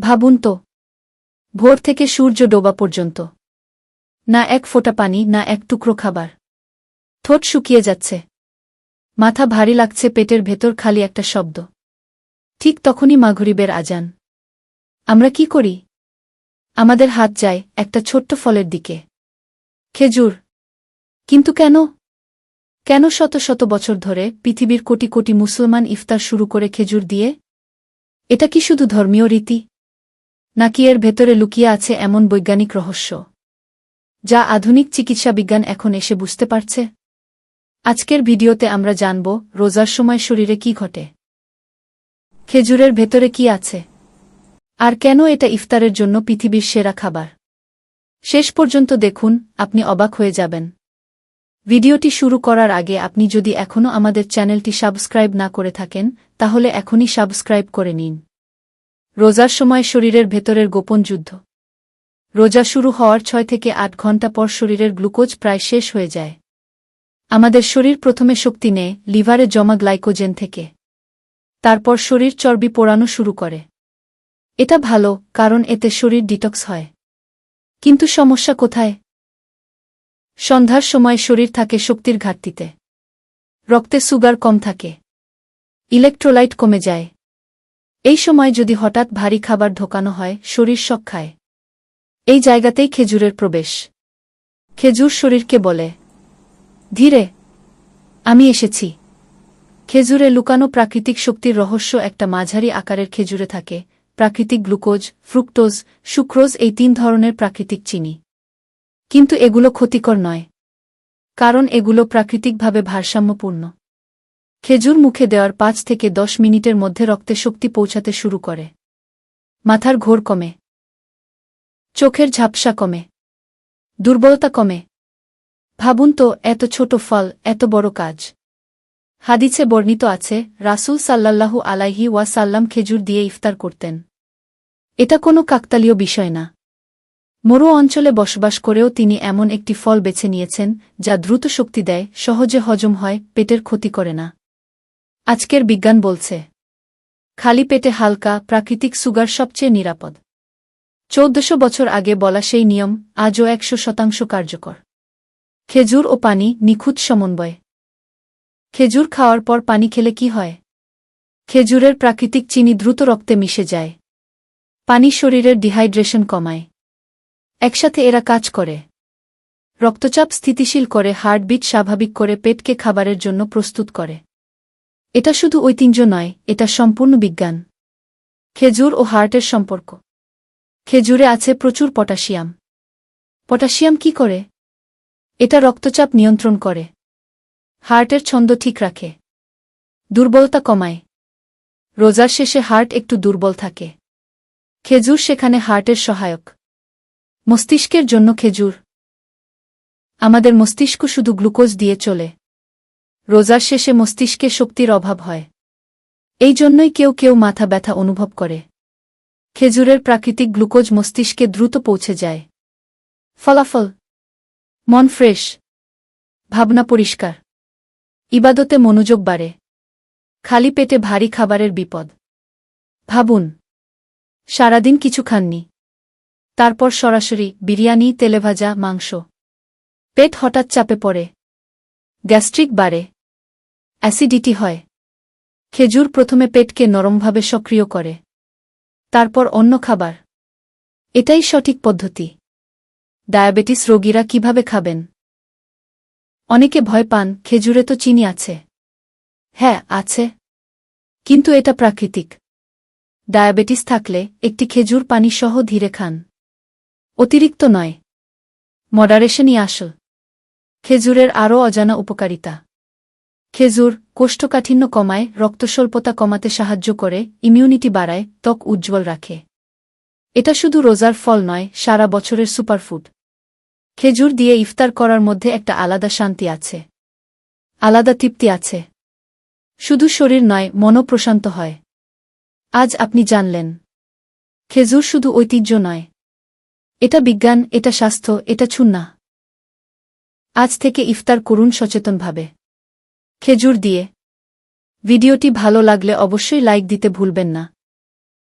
ভাবুন তো, ভোর থেকে সূর্য ডোবা পর্যন্ত না এক ফোঁটা পানি, না এক টুকরো খাবার। ঠোঁট শুকিয়ে যাচ্ছে, মাথা ভারী লাগছে, পেটের ভেতর খালি একটা শব্দ। ঠিক তখনই মাগরিবের আজান। আমরা কি করি? আমাদের হাত যায় একটা ছোট্ট ফলের দিকে, খেজুর। কিন্তু কেন? কেন শত শত বছর ধরে পৃথিবীর কোটি কোটি মুসলমান ইফতার শুরু করে খেজুর দিয়ে? এটা কি শুধু ধর্মীয় রীতি, নাকি এর ভেতরে লুকিয়ে আছে এমন বৈজ্ঞানিক রহস্য যা আধুনিক চিকিৎসা বিজ্ঞান এখন এসে বুঝতে পারছে? আজকের ভিডিওতে আমরা জানব রোজার সময় শরীরে কি ঘটে, খেজুরের ভেতরে কি আছে, আর কেন এটা ইফতারের জন্য পৃথিবীর সেরা খাবার। শেষ পর্যন্ত দেখুন, আপনি অবাক হয়ে যাবেন। ভিডিওটি শুরু করার আগে আপনি যদি এখনও আমাদের চ্যানেলটি সাবস্ক্রাইব না করে থাকেন, তাহলে এখনই সাবস্ক্রাইব করে নিন। রোজার সময় শরীরের ভেতরের গোপন যুদ্ধ। রোজা শুরু হওয়ার 6 থেকে 8 ঘণ্টা পর শরীরের গ্লুকোজ প্রায় শেষ হয়ে যায়। আমাদের শরীর প্রথমে শক্তি নেয় লিভারে জমা গ্লাইকোজেন থেকে, তারপর শরীর চর্বি পোড়ানো শুরু করে। এটা ভালো, কারণ এতে শরীর ডিটক্স হয়। কিন্তু সমস্যা কোথায়? সন্ধ্যার সময় শরীর থাকে শক্তির ঘাটতিতে, রক্তে সুগার কম থাকে, ইলেকট্রোলাইট কমে যায়। এই সময় যদি হঠাৎ ভারী খাবার ঢোকানো হয়, শরীর শক খায়। এই জায়গাতেই খেজুরের প্রবেশ। খেজুর শরীরকে বলে, ধীরে, আমি এসেছি। খেজুরে লুকানো প্রাকৃতিক শক্তির রহস্য একটা মাঝারি আকারের খেজুরে থাকে প্রাকৃতিক গ্লুকোজ, ফ্রুক্টোজ, সুক্রোজ, এই 3 ধরনের প্রাকৃতিক চিনি। কিন্তু এগুলো ক্ষতিকর নয়, কারণ এগুলো প্রাকৃতিকভাবে ভারসাম্যপূর্ণ। খেজুর মুখে দেওয়ার 5 থেকে 10 মিনিটের মধ্যে রক্তে শক্তি পৌঁছাতে শুরু করে। মাথার ঘোর কমে, চোখের ঝাপসা কমে, দুর্বলতা কমে। ভাবুন তো, এত ছোট ফল, এত বড় কাজ। হাদিসে বর্ণিত আছে, রাসূল সাল্লাল্লাহু আলাইহি ওয়াসাল্লাম খেজুর দিয়ে ইফতার করতেন। এটা কোনো কাকতালীয় বিষয় না। মরু অঞ্চলে বসবাস করেও তিনি এমন একটি ফল বেছে নিয়েছেন যা দ্রুত শক্তি দেয়, সহজে হজম হয়, পেটের ক্ষতি করে না। আজকের বিজ্ঞান বলছে, খালি পেটে হালকা প্রাকৃতিক সুগার সবচেয়ে নিরাপদ। 1400 বছর আগে বলা সেই নিয়ম আজও 100% কার্যকর। খেজুর ও পানি নিখুঁত সমন্বয়। খেজুর খাওয়ার পর পানি খেলে কি হয়? খেজুরের প্রাকৃতিক চিনি দ্রুত রক্তে মিশে যায়। পানি শরীরের ডিহাইড্রেশন কমায়। একসাথে এরা কাজ করে রক্তচাপ স্থিতিশীল করে, হার্টবিট স্বাভাবিক করে, পেটকে খাবারের জন্য প্রস্তুত করে। এটা শুধু ঐতিহ্য নয়, এটা সম্পূর্ণ বিজ্ঞান। খেজুর ও হার্টের সম্পর্ক। খেজুরে আছে প্রচুর পটাশিয়াম। পটাশিয়াম কি করে? এটা রক্তচাপ নিয়ন্ত্রণ করে, হার্টের ছন্দ ঠিক রাখে, দুর্বলতা কমায়। রোজার শেষে হার্ট একটু দুর্বল থাকে, খেজুর সেখানে হার্টের সহায়ক। মস্তিষ্কের জন্য খেজুর। আমাদের মস্তিষ্ক শুধু গ্লুকোজ দিয়ে চলে। রোজার শেষে মস্তিষ্কে শক্তির অভাব হয়। এই জন্যই কেউ কেউ মাথা ব্যথা অনুভব করে। খেজুরের প্রাকৃতিক গ্লুকোজ মস্তিষ্কে দ্রুত পৌঁছে যায়। ফলাফল, মন ফ্রেশ, ভাবনা পরিষ্কার, ইবাদতে মনোযোগ বাড়ে। খালি পেটে ভারী খাবারের বিপদ। ভাবুন, সারাদিন কিছু খাননি, তারপর সরাসরি বিরিয়ানি, তেলেভাজা, মাংস। পেট হঠাৎ চাপে পড়ে, গ্যাস্ট্রিক বাড়ে, অ্যাসিডিটি হয়। খেজুর প্রথমে পেটকে নরমভাবে সক্রিয় করে, তারপর অন্য খাবার। এটাই সঠিক পদ্ধতি। ডায়াবেটিস রোগীরা কিভাবে খাবেন? অনেকে ভয় পান, খেজুরে তো চিনি আছে। হ্যাঁ, আছে, কিন্তু এটা প্রাকৃতিক। ডায়াবেটিস থাকলে একটি খেজুর পানি সহ ধীরে খান, অতিরিক্ত নয়। মডারেশনই আসল। খেজুরের আরও অজানা উপকারিতা। খেজুর কোষ্ঠকাঠিন্য কমায়, রক্তস্বল্পতা কমাতে সাহায্য করে, ইমিউনিটি বাড়ায়, ত্বক উজ্জ্বল রাখে। এটা শুধু রোজার ফল নয়, সারা বছরের সুপারফুড। খেজুর দিয়ে ইফতার করার মধ্যে একটা আলাদা শান্তি আছে, আলাদা তৃপ্তি আছে। শুধু শরীর নয়, মনও প্রশান্ত হয়। আজ আপনি জানলেন, খেজুর শুধু ঐতিহ্য নয়, এটা বিজ্ঞান, এটা স্বাস্থ্য, এটা সুন্নাহ। আজ থেকে ইফতার করুন সচেতনভাবে, খেজুর দিয়ে। ভিডিওটি ভালো লাগলে অবশ্যই লাইক দিতে ভুলবেন না।